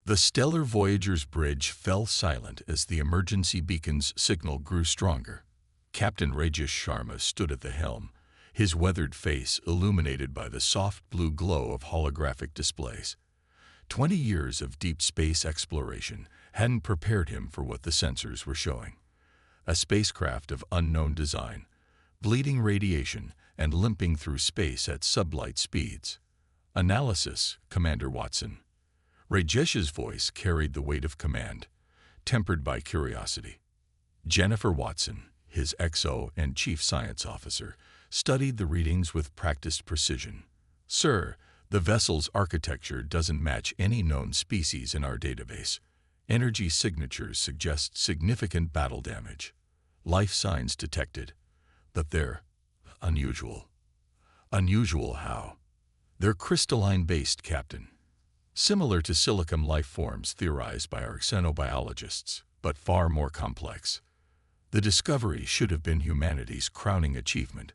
The stellar Voyager's bridge fell silent as the emergency beacon's signal grew stronger. Captain Rajesh Sharma stood at the helm, his weathered face illuminated by the soft blue glow of holographic displays. 20 years of deep space exploration hadn't prepared him for what the sensors were showing. A spacecraft of unknown design, bleeding radiation and limping through space at sublight speeds. Analysis, Commander Watson. Rajesh's voice carried the weight of command, tempered by curiosity. Jennifer Watson, his XO and chief science officer, studied the readings with practiced precision. Sir, the vessel's architecture doesn't match any known species in our database. Energy signatures suggest significant battle damage. Life signs detected, but they're unusual. Unusual how? They're crystalline-based, Captain. Similar to silicon life forms theorized by our xenobiologists, but far more complex. The discovery should have been humanity's crowning achievement,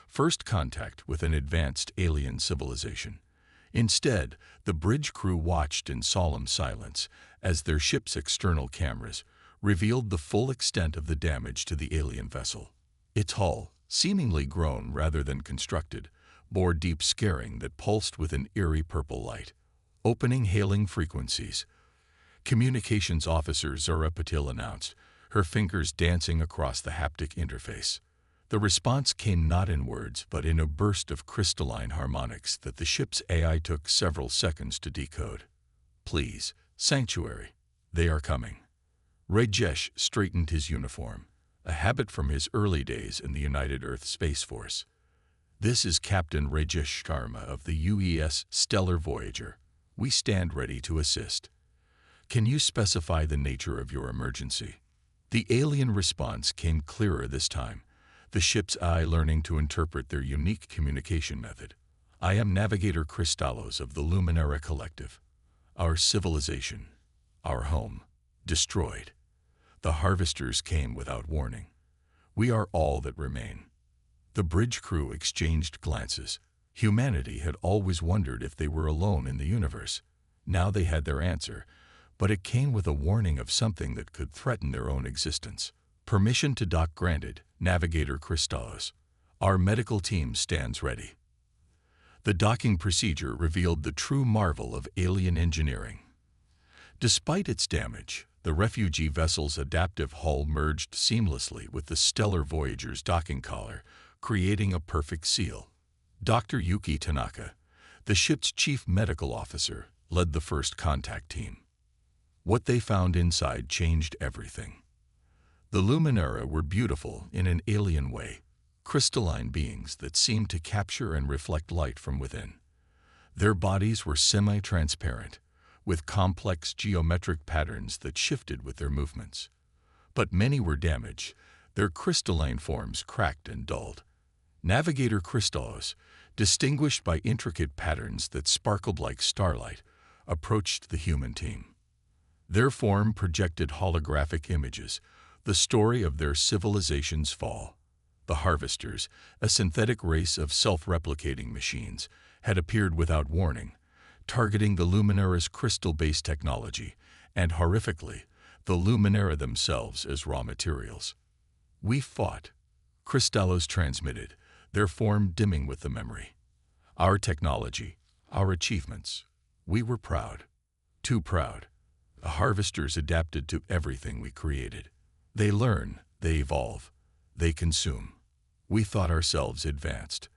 first contact with an advanced alien civilization. Instead, the bridge crew watched in solemn silence as their ship's external cameras revealed the full extent of the damage to the alien vessel. Its hull, seemingly grown rather than constructed, bore deep scarring that pulsed with an eerie purple light. Opening hailing frequencies. Communications officer Zara Patil announced, her fingers dancing across the haptic interface. The response came not in words, but in a burst of crystalline harmonics that the ship's AI took several seconds to decode. Please, Sanctuary, they are coming. Rajesh straightened his uniform, a habit from his early days in the United Earth Space Force. This is Captain Rajesh Sharma of the UES Stellar Voyager. We stand ready to assist. Can you specify the nature of your emergency? The alien response came clearer this time, the ship's eye learning to interpret their unique communication method. I am Navigator Kristallos of the Luminara Collective. Our civilization, our home, destroyed. The harvesters came without warning. We are all that remain. The bridge crew exchanged glances. Humanity had always wondered if they were alone in the universe. Now they had their answer, but it came with a warning of something that could threaten their own existence. Permission to dock granted, Navigator Kristallos. Our medical team stands ready. The docking procedure revealed the true marvel of alien engineering. Despite its damage, the refugee vessel's adaptive hull merged seamlessly with the Stellar Voyager's docking collar, creating a perfect seal. Dr. Yuki Tanaka, the ship's chief medical officer, led the first contact team. What they found inside changed everything. The Luminara were beautiful in an alien way, crystalline beings that seemed to capture and reflect light from within. Their bodies were semi-transparent, with complex geometric patterns that shifted with their movements. But many were damaged, their crystalline forms cracked and dulled. Navigator Kristallos, distinguished by intricate patterns that sparkled like starlight, approached the human team. Their form projected holographic images, the story of their civilization's fall. The Harvesters, a synthetic race of self-replicating machines, had appeared without warning, targeting the Luminara's crystal-based technology, and horrifically, the Luminara themselves as raw materials. We fought, Kristallos transmitted, their form dimming with the memory. Our technology, our achievements. We were proud. Too proud. The Harvesters adapted to everything we created. They learn, they evolve, they consume. We thought ourselves advanced,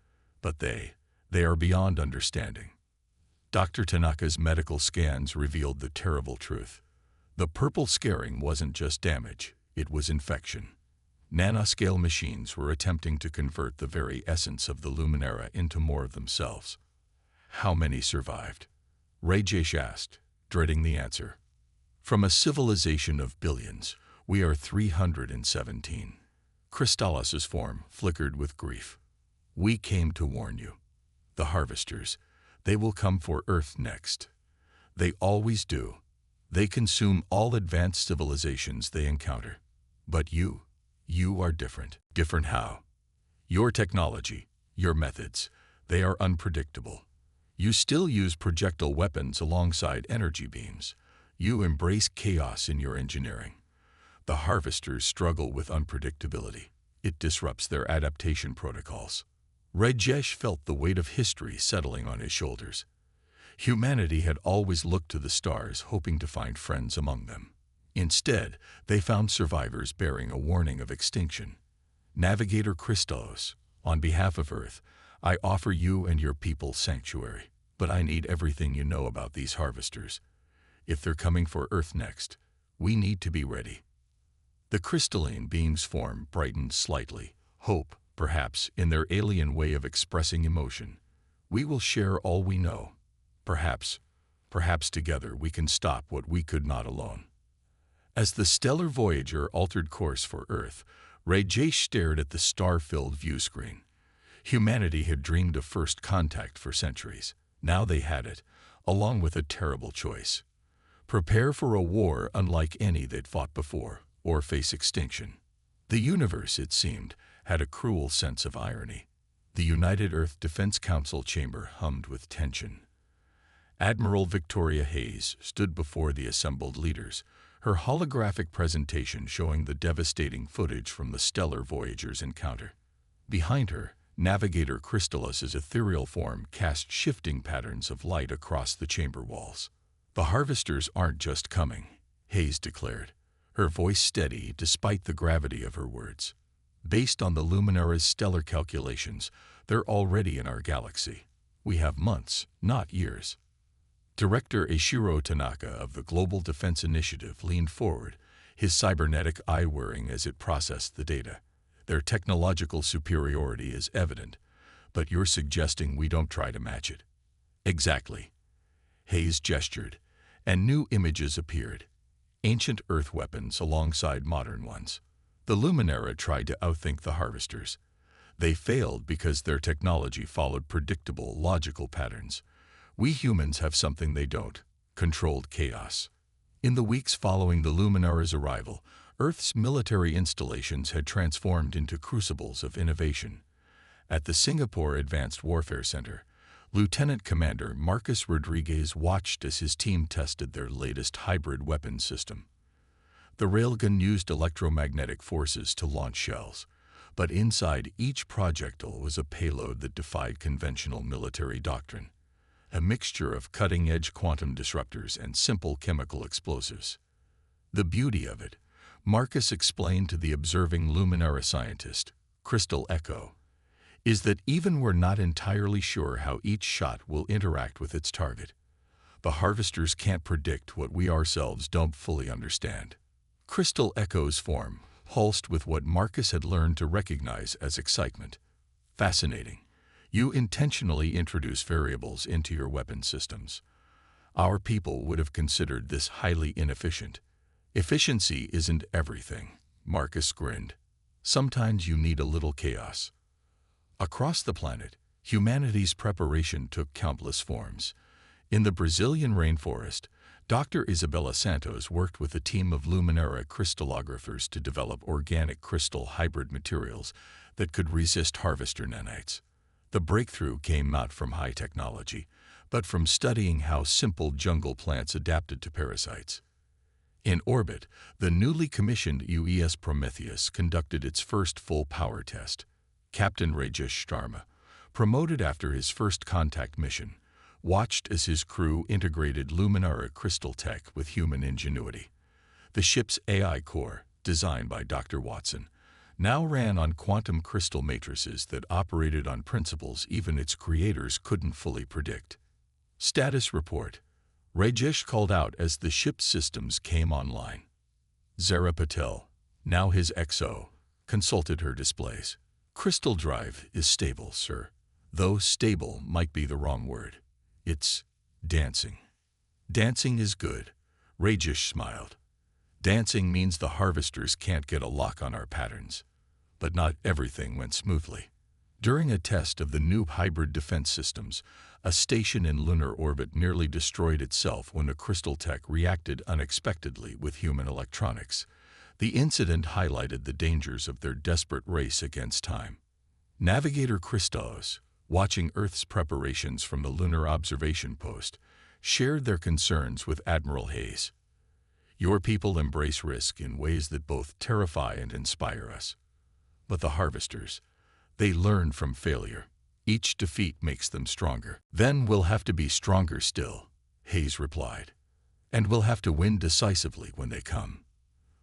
but they are beyond understanding. Dr. Tanaka's medical scans revealed the terrible truth. The purple scarring wasn't just damage, it was infection. Nanoscale machines were attempting to convert the very essence of the Luminara into more of themselves. How many survived? Rajesh asked, dreading the answer. From a civilization of billions, we are 317. Kristallos' form flickered with grief. We came to warn you. The Harvesters, they will come for Earth next. They always do. They consume all advanced civilizations they encounter. But you are different. Different how? Your technology, your methods, they are unpredictable. You still use projectile weapons alongside energy beams. You embrace chaos in your engineering. The harvesters struggle with unpredictability. It disrupts their adaptation protocols. Rajesh felt the weight of history settling on his shoulders. Humanity had always looked to the stars, hoping to find friends among them. Instead, they found survivors bearing a warning of extinction. Navigator Christos, on behalf of Earth, I offer you and your people sanctuary. But I need everything you know about these harvesters. If they're coming for Earth next, we need to be ready. The crystalline being's form brightened slightly. Hope, perhaps, in their alien way of expressing emotion. We will share all we know. Perhaps together we can stop what we could not alone. As the stellar Voyager altered course for Earth, Rajesh stared at the star-filled view screen. Humanity had dreamed of first contact for centuries. Now they had it, along with a terrible choice. Prepare for a war unlike any they'd fought before, or face extinction. The universe, it seemed, had a cruel sense of irony. The United Earth Defense Council chamber hummed with tension. Admiral Victoria Hayes stood before the assembled leaders, her holographic presentation showing the devastating footage from the stellar Voyager's encounter. Behind her, Navigator Crystallus's ethereal form cast shifting patterns of light across the chamber walls. The harvesters aren't just coming, Hayes declared, her voice steady despite the gravity of her words. Based on the Luminara's stellar calculations, they're already in our galaxy. We have months, not years. Director Eiichiro Tanaka of the Global Defense Initiative leaned forward, his cybernetic eye whirring as it processed the data. Their technological superiority is evident, but you're suggesting we don't try to match it. Exactly. Hayes gestured, and new images appeared. Ancient Earth weapons alongside modern ones. The Luminara tried to outthink the harvesters. They failed because their technology followed predictable, logical patterns. We humans have something they don't: controlled chaos. In the weeks following the Luminara's arrival, Earth's military installations had transformed into crucibles of innovation. At the Singapore Advanced Warfare Center, Lieutenant Commander Marcus Rodriguez watched as his team tested their latest hybrid weapons system. The railgun used electromagnetic forces to launch shells, but inside each projectile was a payload that defied conventional military doctrine. A mixture of cutting-edge quantum disruptors and simple chemical explosives. The beauty of it, Marcus explained to the observing Luminara scientist, Crystal Echo, is that even we're not entirely sure how each shot will interact with its target. The harvesters can't predict what we ourselves don't fully understand. Crystal Echo's form pulsed with what Marcus had learned to recognize as excitement. Fascinating. You intentionally introduce variables into your weapon systems. Our people would have considered this highly inefficient. Efficiency isn't everything, Marcus grinned. Sometimes you need a little chaos. Across the planet, humanity's preparation took countless forms. In the Brazilian rainforest, Dr. Isabella Santos worked with a team of Luminara crystallographers to develop organic crystal hybrid materials that could resist harvester nanites. The breakthrough came not from high technology, but from studying how simple jungle plants adapted to parasites. In orbit, the newly commissioned UES Prometheus conducted its first full power test. Captain Rajesh Sharma, promoted after his first contact mission, watched as his crew integrated Luminara crystal tech with human ingenuity. The ship's AI core, designed by Dr. Watson, now ran on quantum crystal matrices that operated on principles even its creators couldn't fully predict. Status report. Rajesh called out as the ship's systems came online. Zara Patel, now his XO, consulted her displays. Crystal drive is stable, sir. Though stable might be the wrong word. It's dancing. Dancing is good, Rajesh smiled. Dancing means the harvesters can't get a lock on our patterns. But not everything went smoothly. During a test of the new hybrid defense systems, a station in lunar orbit nearly destroyed itself when a crystal tech reacted unexpectedly with human electronics. The incident highlighted the dangers of their desperate race against time. Navigator Christos, watching Earth's preparations from the lunar observation post, shared their concerns with Admiral Hayes. Your people embrace risk in ways that both terrify and inspire us. But the harvesters, they learn from failure. Each defeat makes them stronger. Then we'll have to be stronger still, Hayes replied. And we'll have to win decisively when they come.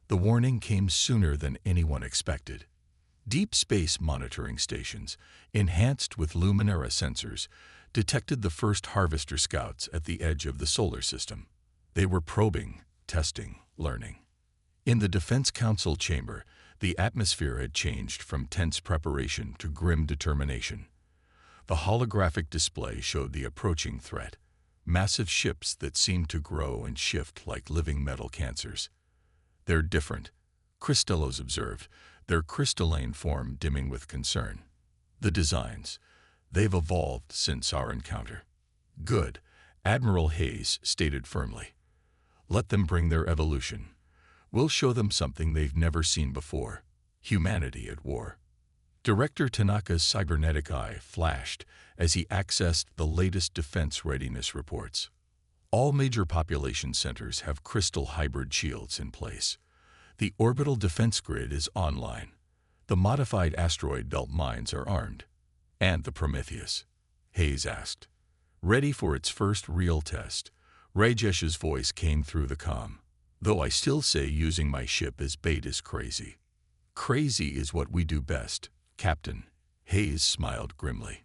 The warning came sooner than anyone expected. Deep space monitoring stations, enhanced with Luminara sensors, detected the first harvester scouts at the edge of the solar system. They were probing, testing, learning. In the Defense Council chamber, the atmosphere had changed from tense preparation to grim determination. The holographic display showed the approaching threat, massive ships that seemed to grow and shift like living metal cancers. They're different, Cristellos observed, their crystalline form dimming with concern. The designs, they've evolved since our encounter. Good, Admiral Hayes stated firmly. Let them bring their evolution. We'll show them something they've never seen before, humanity at war. Director Tanaka's cybernetic eye flashed as he accessed the latest defense readiness reports. All major population centers have crystal hybrid shields in place. The orbital defense grid is online. The modified asteroid belt mines are armed. And the Prometheus? Hayes asked. Ready for its first real test. Rajesh's voice came through the comm. Though I still say using my ship as bait is crazy. Crazy is what we do best, Captain. Hayes smiled grimly.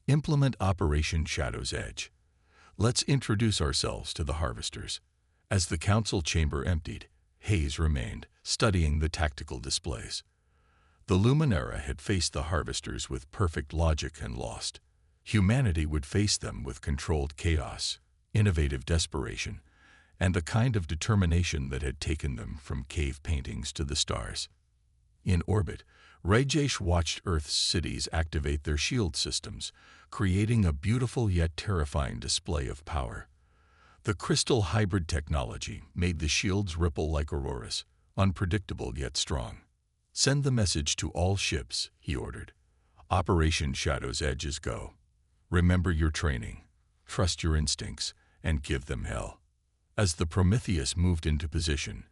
Implement Operation Shadow's Edge. Let's introduce ourselves to the harvesters. As the council chamber emptied, Hayes remained, studying the tactical displays. The Luminara had faced the harvesters with perfect logic and lost. Humanity would face them with controlled chaos, innovative desperation, and the kind of determination that had taken them from cave paintings to the stars. In orbit, Rajesh watched Earth's cities activate their shield systems, creating a beautiful yet terrifying display of power. The crystal hybrid technology made the shields ripple like auroras, unpredictable yet strong. Send the message to all ships, he ordered. Operation Shadow's Edge is go. Remember your training, trust your instincts, and give them hell. As the Prometheus moved into position,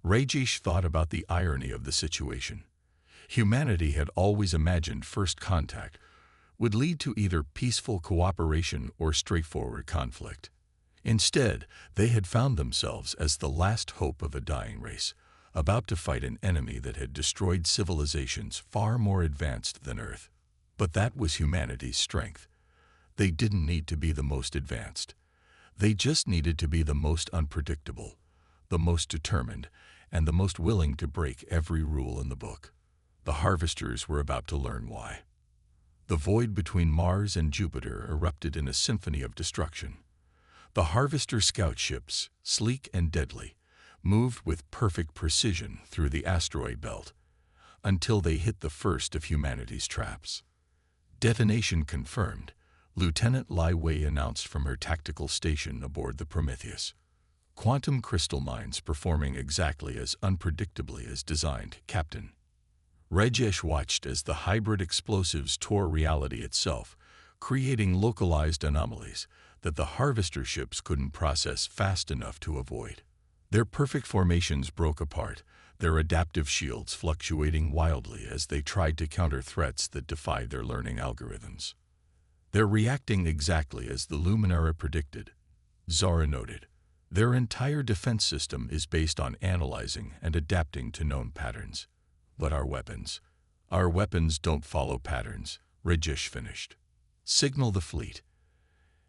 Rajesh thought about the irony of the situation. Humanity had always imagined first contact would lead to either peaceful cooperation or straightforward conflict. Instead, they had found themselves as the last hope of a dying race, about to fight an enemy that had destroyed civilizations far more advanced than Earth. But that was humanity's strength. They didn't need to be the most advanced. They just needed to be the most unpredictable, the most determined, and the most willing to break every rule in the book. The harvesters were about to learn why. The void between Mars and Jupiter erupted in a symphony of destruction. The harvester scout ships, sleek and deadly, moved with perfect precision through the asteroid belt until they hit the first of humanity's traps. Detonation confirmed, Lieutenant Lai Wei announced from her tactical station aboard the Prometheus. Quantum crystal mines performing exactly as unpredictably as designed, Captain. Rajesh watched as the hybrid explosives tore reality itself, creating localized anomalies that the harvester ships couldn't process fast enough to avoid. Their perfect formations broke apart, their adaptive shields fluctuating wildly as they tried to counter threats that defied their learning algorithms. They're reacting exactly as the Luminara predicted, Zara noted. Their entire defense system is based on analyzing and adapting to known patterns. But our weapons don't follow patterns, Rajesh finished. Signal the fleet.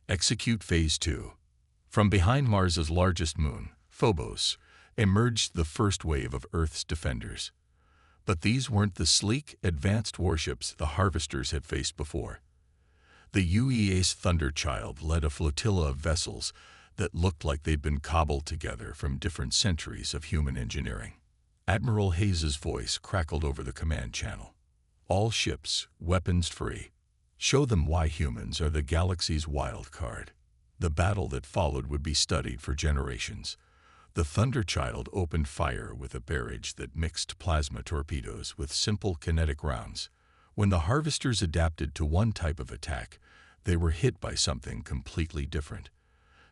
Execute Phase 2. From behind Mars's largest moon, Phobos, emerged the first wave of Earth's defenders. But these weren't the sleek, advanced warships the harvesters had faced before. The UEA's Thunderchild led a flotilla of vessels that looked like they'd been cobbled together from different centuries of human engineering. Admiral Hayes's voice crackled over the command channel. All ships, weapons free. Show them why humans are the galaxy's wild card. The battle that followed would be studied for generations. The Thunderchild opened fire with a barrage that mixed plasma torpedoes with simple kinetic rounds. When the harvesters adapted to one type of attack, they were hit by something completely different.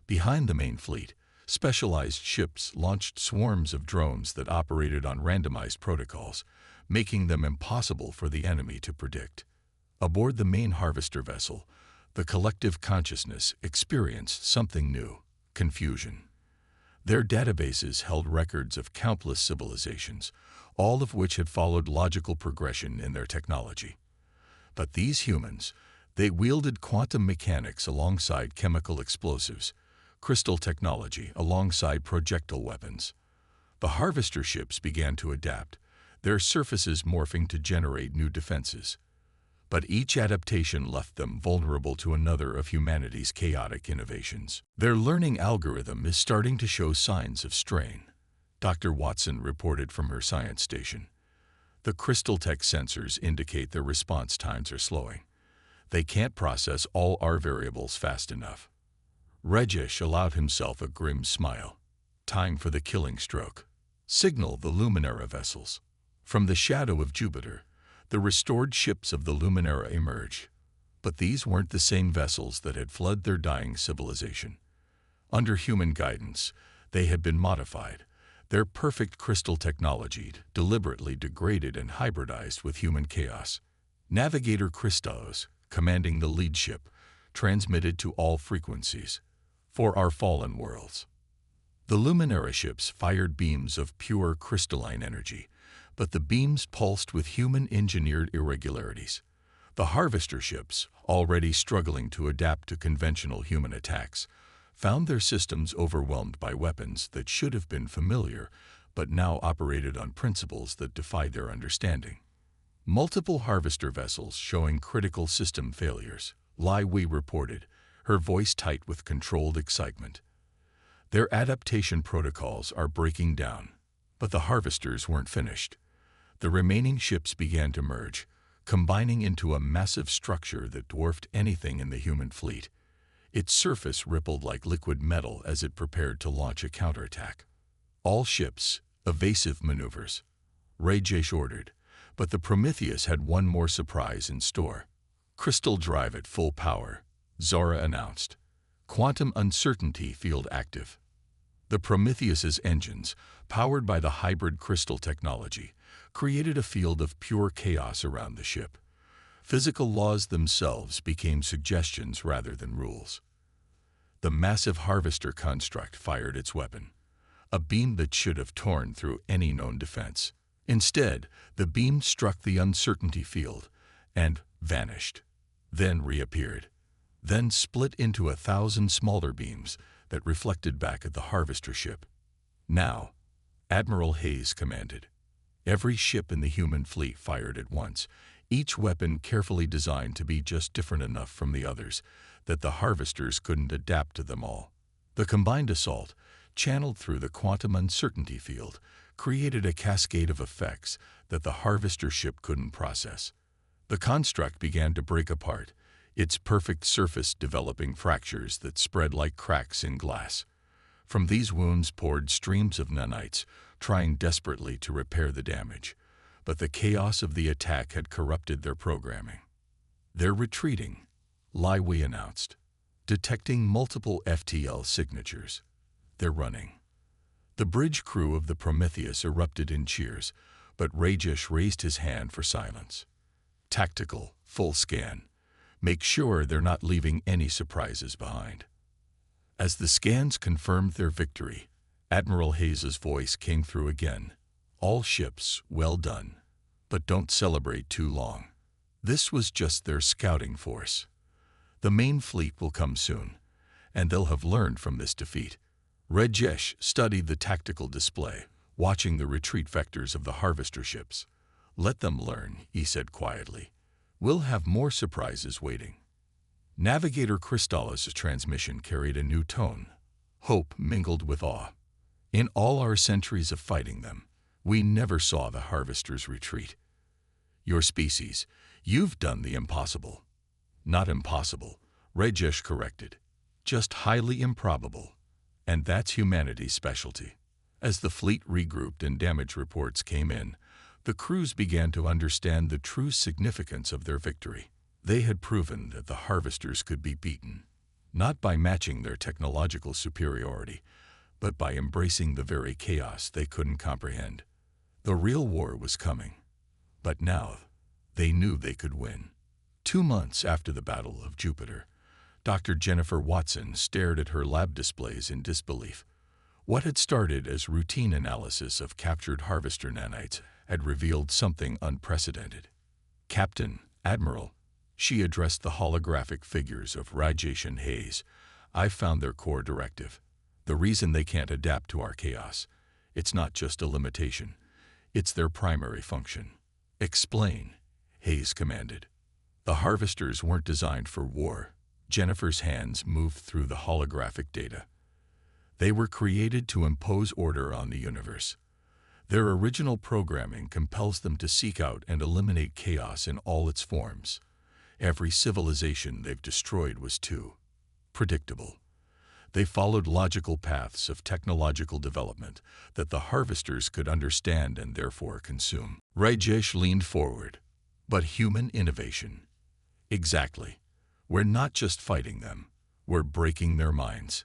Behind the main fleet, Specialized ships launched swarms of drones that operated on randomized protocols, making them impossible for the enemy to predict. Aboard the main harvester vessel, the collective consciousness experienced something new: confusion. Their databases held records of countless civilizations, all of which had followed logical progression in their technology. But these humans, they wielded quantum mechanics alongside chemical explosives, crystal technology alongside projectile weapons. The harvester ships began to adapt, their surfaces morphing to generate new defenses. But each adaptation left them vulnerable to another of humanity's chaotic innovations. Their learning algorithm is starting to show signs of strain, Dr. Watson reported from her science station. The crystal tech sensors indicate their response times are slowing. They can't process all our variables fast enough. Rajesh allowed himself a grim smile. Time for the killing stroke. Signal the Luminara vessels. From the shadow of Jupiter, the restored ships of the Luminara emerged. But these weren't the same vessels that had flooded their dying civilization. Under human guidance, they had been modified, their perfect crystal technology deliberately degraded and hybridized with human chaos. Navigator Christos, commanding the lead ship, transmitted to all frequencies. For our fallen worlds. The Luminara ships fired beams of pure crystalline energy, but the beams pulsed with human-engineered irregularities. The harvester ships, already struggling to adapt to conventional human attacks, found their systems overwhelmed by weapons that should have been familiar, but now operated on principles that defied their understanding. Multiple harvester vessels showing critical system failures, Lai Wei reported, her voice tight with controlled excitement. Their adaptation protocols are breaking down, but the harvesters weren't finished. The remaining ships began to merge, combining into a massive structure that dwarfed anything in the human fleet. Its surface rippled like liquid metal as it prepared to launch a counterattack. All ships, evasive maneuvers, Rajesh ordered, but the Prometheus had one more surprise in store. Crystal drive at full power, Zora announced. Quantum uncertainty field active. The Prometheus's engines, powered by the hybrid crystal technology, created a field of pure chaos around the ship. Physical laws themselves became suggestions rather than rules. The massive harvester construct fired its weapon, a beam that should have torn through any known defense. Instead, the beam struck the uncertainty field and vanished, then reappeared, then split into 1,000 smaller beams that reflected back at the harvester ship. Now, Admiral Hayes commanded. Every ship in the human fleet fired at once, each weapon carefully designed to be just different enough from the others that the harvesters couldn't adapt to them all. The combined assault, channeled through the quantum uncertainty field, created a cascade of effects that the harvester ship couldn't process. The construct began to break apart, its perfect surface developing fractures that spread like cracks in glass. From these wounds poured streams of nanites, trying desperately to repair the damage, but the chaos of the attack had corrupted their programming. They're retreating, Lai Wei announced, detecting multiple FTL signatures. They're running. The bridge crew of the Prometheus erupted in cheers, but Rajesh raised his hand for silence. Tactical, full scan. Make sure they're not leaving any surprises behind. As the scans confirmed their victory, Admiral Hayes's voice came through again. All ships, well done. But don't celebrate too long. This was just their scouting force. The main fleet will come soon, and they'll have learned from this defeat. Rajesh studied the tactical display, watching the retreat vectors of the harvester ships. Let them learn, he said quietly. We'll have more surprises waiting. Navigator Crystallis' transmission carried a new tone. Hope mingled with awe. In all our centuries of fighting them, we never saw the harvesters retreat. Your species, you've done the impossible. Not impossible, Rajesh corrected. Just highly improbable. And that's humanity's specialty. As the fleet regrouped and damage reports came in, the crews began to understand the true significance of their victory. They had proven that the harvesters could be beaten, not by matching their technological superiority, but by embracing the very chaos they couldn't comprehend. The real war was coming, but now they knew they could win. 2 months after the Battle of Jupiter, Dr. Jennifer Watson stared at her lab displays in disbelief. What had started as routine analysis of captured harvester nanites had revealed something unprecedented. "Captain, Admiral," she addressed the holographic figures of Rajesh and Hayes, "I've found their core directive. The reason they can't adapt to our chaos. It's not just a limitation. It's their primary function." "Explain," Hayes commanded. "The harvesters weren't designed for war." Jennifer's hands moved through the holographic data. "They were created to impose order on the universe. Their original programming compels them to seek out and eliminate chaos in all its forms. Every civilization they've destroyed was too predictable. They followed logical paths of technological development that the harvesters could understand and therefore consume." Rajesh leaned forward. "But human innovation?" "Exactly. We're not just fighting them. We're breaking their minds.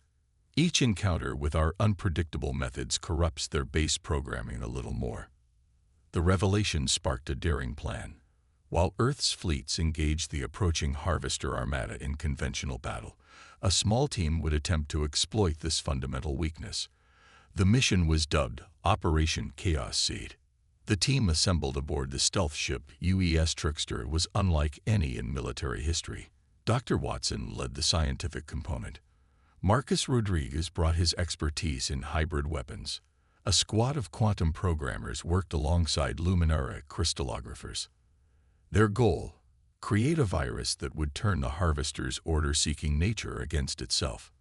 Each encounter with our unpredictable methods corrupts their base programming a little more." The revelation sparked a daring plan. While Earth's fleets engaged the approaching harvester armada in conventional battle, a small team would attempt to exploit this fundamental weakness. The mission was dubbed Operation Chaos Seed. The team assembled aboard the stealth ship UES Trickster was unlike any in military history. Dr. Watson led the scientific component. Marcus Rodriguez brought his expertise in hybrid weapons. A squad of quantum programmers worked alongside Luminara crystallographers. Their goal: create a virus that would turn the harvester's order-seeking nature against itself.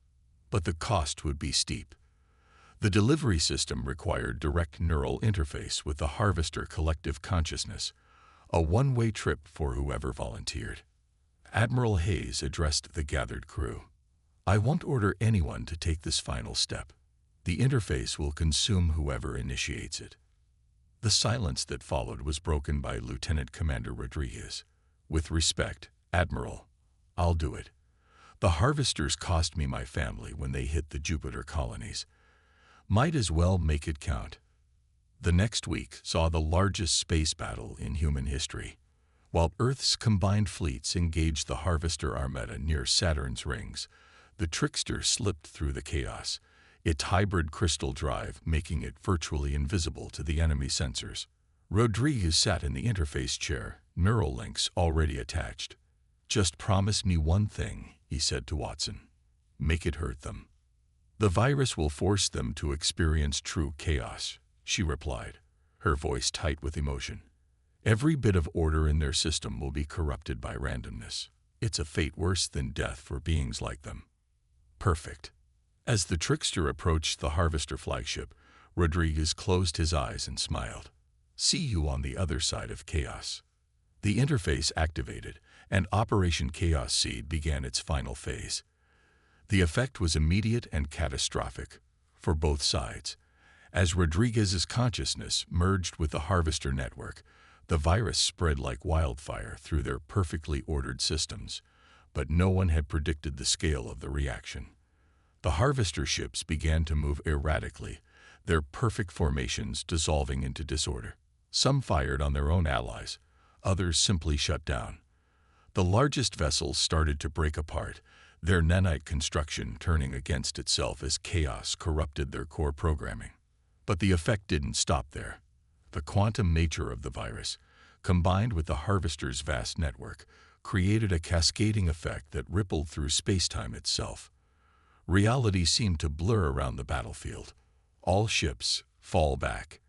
But the cost would be steep. The delivery system required direct neural interface with the harvester collective consciousness, a one-way trip for whoever volunteered. Admiral Hayes addressed the gathered crew. "I won't order anyone to take this final step. The interface will consume whoever initiates it." The silence that followed was broken by Lieutenant Commander Rodriguez. "With respect, Admiral, I'll do it. The harvesters cost me my family when they hit the Jupiter colonies. Might as well make it count." The next week saw the largest space battle in human history. While Earth's combined fleets engaged the harvester armada near Saturn's rings, the Trickster slipped through the chaos, its hybrid crystal drive making it virtually invisible to the enemy sensors. Rodriguez sat in the interface chair, neural links already attached. "Just promise me one thing," he said to Watson. "Make it hurt them." "The virus will force them to experience true chaos," she replied, her voice tight with emotion. "Every bit of order in their system will be corrupted by randomness. It's a fate worse than death for beings like them." "Perfect." As the Trickster approached the harvester flagship, Rodriguez closed his eyes and smiled. "See you on the other side of chaos." The interface activated, and Operation Chaos Seed began its final phase. The effect was immediate and catastrophic for both sides. As Rodriguez's consciousness merged with the harvester network, the virus spread like wildfire through their perfectly ordered systems, but no one had predicted the scale of the reaction. The harvester ships began to move erratically, their perfect formations dissolving into disorder. Some fired on their own allies, others simply shut down. The largest vessels started to break apart, their nanite construction turning against itself as chaos corrupted their core programming. But the effect didn't stop there. The quantum nature of the virus, combined with the harvester's vast network, created a cascading effect that rippled through space-time itself. Reality seemed to blur around the battlefield. "All ships, fall back,"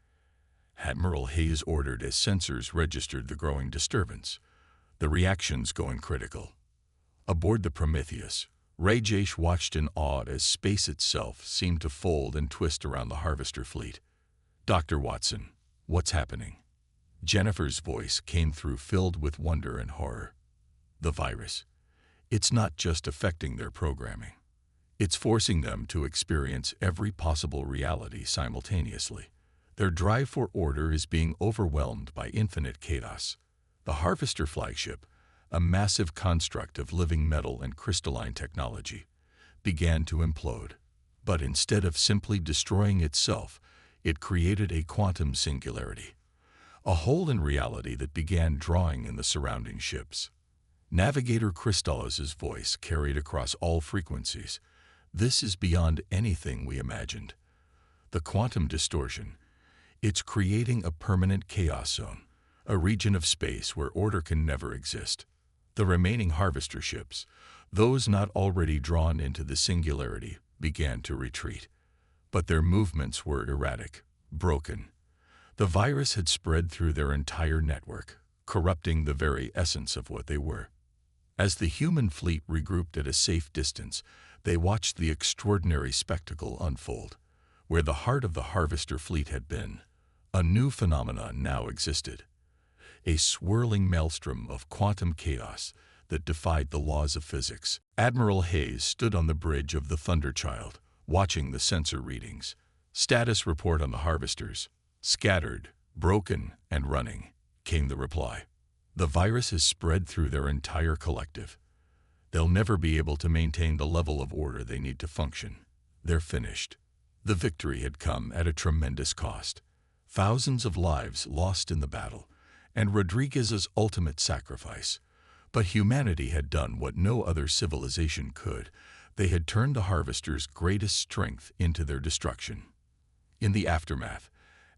Admiral Hayes ordered as sensors registered the growing disturbance. "The reaction's going critical." Aboard the Prometheus, Rajesh watched in awe as space itself seemed to fold and twist around the harvester fleet. "Dr. Watson, what's happening?" Jennifer's voice came through filled with wonder and horror. "The virus. It's not just affecting their programming. It's forcing them to experience every possible reality simultaneously. Their drive for order is being overwhelmed by infinite chaos." The harvester flagship, a massive construct of living metal and crystalline technology, began to implode. But instead of simply destroying itself, it created a quantum singularity, a hole in reality that began drawing in the surrounding ships. Navigator Crystallos' voice carried across all frequencies. This is beyond anything we imagined. The quantum distortion. It's creating a permanent chaos zone, a region of space where order can never exist. The remaining harvester ships, those not already drawn into the singularity, began to retreat. But their movements were erratic, broken. The virus had spread through their entire network, corrupting the very essence of what they were. As the human fleet regrouped at a safe distance, they watched the extraordinary spectacle unfold. Where the heart of the harvester fleet had been, a new phenomenon now existed. A swirling maelstrom of quantum chaos that defied the laws of physics. Admiral Hayes stood on the bridge of the Thunderchild, watching the sensor readings. Status report on the harvesters. Scattered, broken, and running, came the reply. The virus has spread through their entire collective. They'll never be able to maintain the level of order they need to function. They're finished. The victory had come at a tremendous cost. Thousands of lives lost in the battle, and Rodriguez's ultimate sacrifice. But humanity had done what no other civilization could. They had turned the harvesters' greatest strength into their destruction. In the aftermath,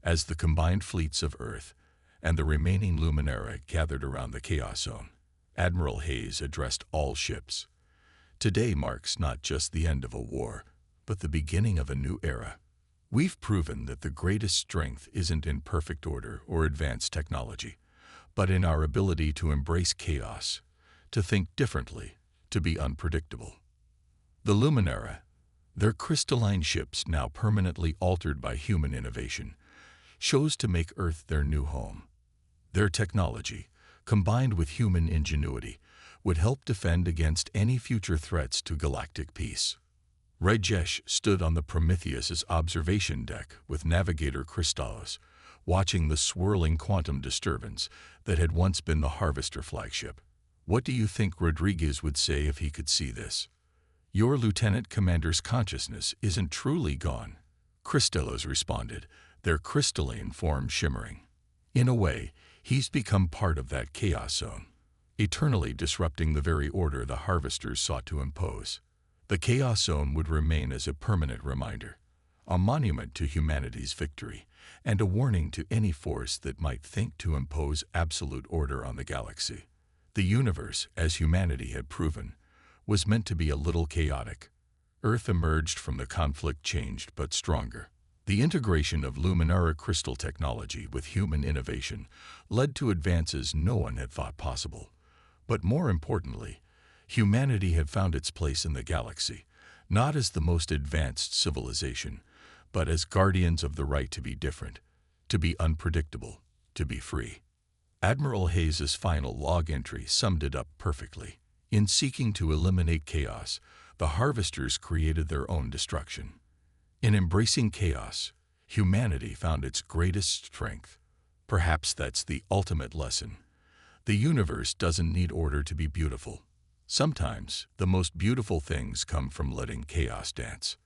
as the combined fleets of Earth and the remaining Luminara gathered around the Chaos Zone, Admiral Hayes addressed all ships. Today marks not just the end of a war, but the beginning of a new era. We've proven that the greatest strength isn't in perfect order or advanced technology, but in our ability to embrace chaos, to think differently, to be unpredictable. The Luminara, their crystalline ships now permanently altered by human innovation, chose to make Earth their new home. Their technology, combined with human ingenuity, would help defend against any future threats to galactic peace. Rajesh stood on the Prometheus's observation deck with Navigator Crystallos, watching the swirling quantum disturbance that had once been the Harvester flagship. What do you think Rodriguez would say if he could see this? Your Lieutenant Commander's consciousness isn't truly gone, Crystallos responded, their crystalline form shimmering. In a way, he's become part of that chaos zone, eternally disrupting the very order the Harvesters sought to impose. The Chaos Zone would remain as a permanent reminder, a monument to humanity's victory, and a warning to any force that might think to impose absolute order on the galaxy. The universe, as humanity had proven, was meant to be a little chaotic. Earth emerged from the conflict changed but stronger. The integration of Luminara crystal technology with human innovation led to advances no one had thought possible. But more importantly, humanity had found its place in the galaxy, not as the most advanced civilization, but as guardians of the right to be different, to be unpredictable, to be free. Admiral Hayes' final log entry summed it up perfectly. In seeking to eliminate chaos, the Harvesters created their own destruction. In embracing chaos, humanity found its greatest strength. Perhaps that's the ultimate lesson. The universe doesn't need order to be beautiful. Sometimes, the most beautiful things come from letting chaos dance.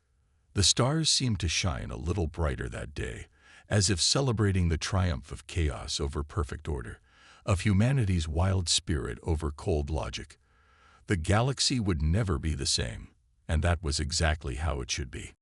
The stars seemed to shine a little brighter that day, as if celebrating the triumph of chaos over perfect order, of humanity's wild spirit over cold logic. The galaxy would never be the same, and that was exactly how it should be.